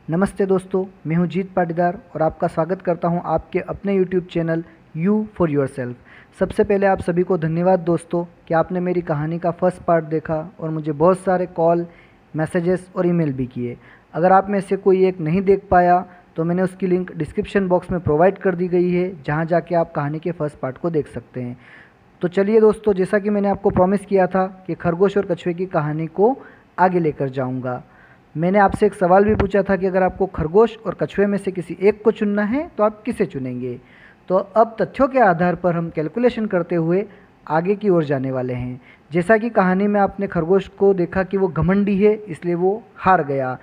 नमस्ते दोस्तों, मैं हूं जीत पाटीदार और आपका स्वागत करता हूं आपके अपने YouTube channel you for yourself. सबसे पहले आप सभी को धन्यवाद दोस्तों कि आपने मेरी कहानी का फर्स्ट पार्ट देखा और मुझे बहुत सारे कॉल, मैसेजेस और ईमेल भी किए। अगर आप में से कोई एक नहीं देख पाया तो मैंने उसकी लिंक डिस्क्रिप्शन बॉक्स में प्रोवाइड कर दी गई है, जहाँ जाके आप कहानी के फर्स्ट पार्ट को देख सकते हैं। तो चलिए दोस्तों, जैसा कि मैंने आपको प्रॉमिस किया था कि खरगोश और कछुए की कहानी को आगे लेकर जाऊँगा। मैंने आपसे एक सवाल भी पूछा था कि अगर आपको खरगोश और कछुए में से किसी एक को चुनना है तो आप किसे चुनेंगे। तो अब तथ्यों के आधार पर हम कैलकुलेशन करते हुए आगे की ओर जाने वाले हैं। जैसा कि कहानी में आपने खरगोश को देखा कि वो घमंडी है, इसलिए वो हार गया।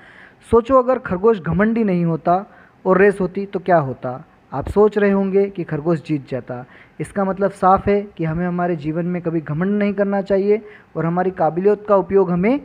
सोचो अगर खरगोश घमंडी नहीं होता और रेस होती तो क्या होता। आप सोच रहे होंगे कि खरगोश जीत जाता। इसका मतलब साफ है कि हमें हमारे जीवन में कभी घमंड नहीं करना चाहिए और हमारी काबिलियत का उपयोग हमें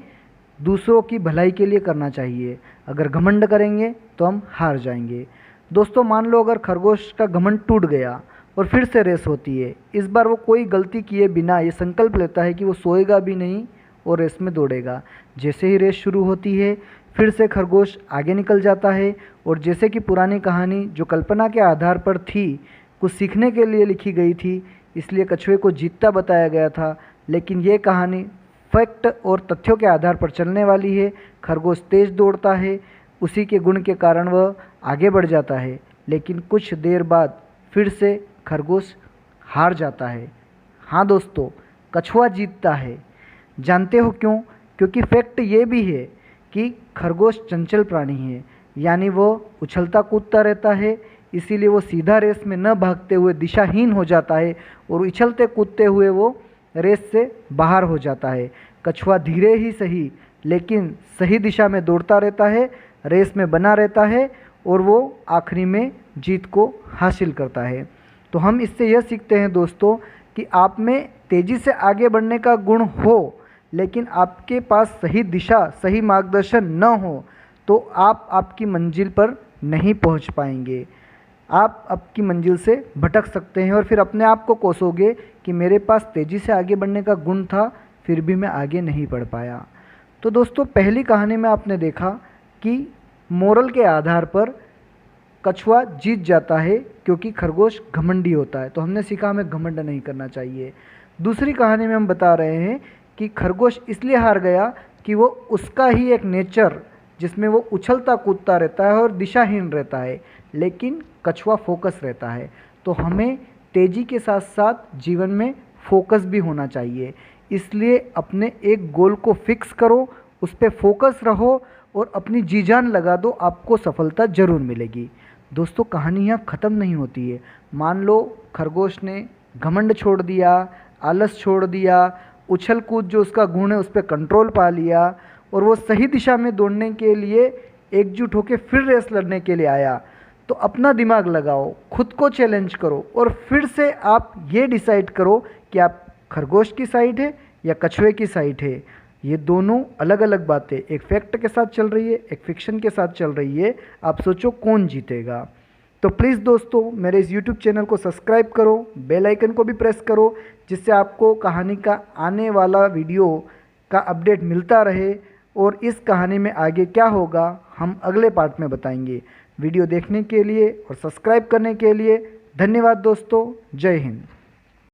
दूसरों की भलाई के लिए करना चाहिए। अगर घमंड करेंगे तो हम हार जाएंगे। दोस्तों, मान लो अगर खरगोश का घमंड टूट गया और फिर से रेस होती है। इस बार वो कोई गलती किए बिना ये संकल्प लेता है कि वो सोएगा भी नहीं और रेस में दौड़ेगा। जैसे ही रेस शुरू होती है फिर से खरगोश आगे निकल जाता है और जैसे कि पुरानी कहानी जो कल्पना के आधार पर थी, कुछ सीखने के लिए लिखी गई थी, इसलिए कछुए को जीतता बताया गया था। लेकिन ये कहानी फैक्ट और तथ्यों के आधार पर चलने वाली है। खरगोश तेज दौड़ता है, उसी के गुण के कारण वह आगे बढ़ जाता है, लेकिन कुछ देर बाद फिर से खरगोश हार जाता है। हाँ दोस्तों, कछुआ जीतता है। जानते हो क्यों? क्योंकि फैक्ट ये भी है कि खरगोश चंचल प्राणी है, यानी वो उछलता कूदता रहता है। इसीलिए वो सीधा रेस में न भागते हुए दिशाहीन हो जाता है और उछलते कूदते हुए वो रेस से बाहर हो जाता है। कछुआ धीरे ही सही लेकिन सही दिशा में दौड़ता रहता है, रेस में बना रहता है और वो आखिरी में जीत को हासिल करता है। तो हम इससे यह सीखते हैं दोस्तों कि आप में तेज़ी से आगे बढ़ने का गुण हो, लेकिन आपके पास सही दिशा, सही मार्गदर्शन न हो तो आप आपकी मंजिल पर नहीं पहुंच पाएंगे। आप आपकी मंजिल से भटक सकते हैं और फिर अपने आप को कोसोगे कि मेरे पास तेज़ी से आगे बढ़ने का गुण था, फिर भी मैं आगे नहीं बढ़ पाया। तो दोस्तों, पहली कहानी में आपने देखा कि मोरल के आधार पर कछुआ जीत जाता है क्योंकि खरगोश घमंडी होता है। तो हमने सीखा हमें घमंड नहीं करना चाहिए। दूसरी कहानी में हम बता रहे हैं कि खरगोश इसलिए हार गया कि वो उसका ही एक नेचर जिसमें वो उछलता कूदता रहता है और दिशाहीन रहता है, लेकिन कछुआ फोकस रहता है। तो हमें तेज़ी के साथ साथ जीवन में फोकस भी होना चाहिए। इसलिए अपने एक गोल को फिक्स करो, उस पर फोकस रहो और अपनी जी जान लगा दो, आपको सफलता ज़रूर मिलेगी। दोस्तों, कहानी यहाँ ख़त्म नहीं होती है। मान लो खरगोश ने घमंड छोड़ दिया, आलस छोड़ दिया, उछल कूद जो उसका गुण है उस पर कंट्रोल पा लिया और वो सही दिशा में दौड़ने के लिए एकजुट होकर फिर रेस लड़ने के लिए आया। तो अपना दिमाग लगाओ, खुद को चैलेंज करो और फिर से आप ये डिसाइड करो कि आप खरगोश की साइड है या कछुए की साइड है। ये दोनों अलग अलग बातें, एक फैक्ट के साथ चल रही है, एक फिक्शन के साथ चल रही है। आप सोचो कौन जीतेगा। तो प्लीज़ दोस्तों, मेरे इस YouTube चैनल को सब्सक्राइब करो, बेल आइकन को भी प्रेस करो, जिससे आपको कहानी का आने वाला वीडियो का अपडेट मिलता रहे। और इस कहानी में आगे क्या होगा हम अगले पार्ट में बताएंगे। वीडियो देखने के लिए और सब्सक्राइब करने के लिए धन्यवाद दोस्तों। जय हिंद।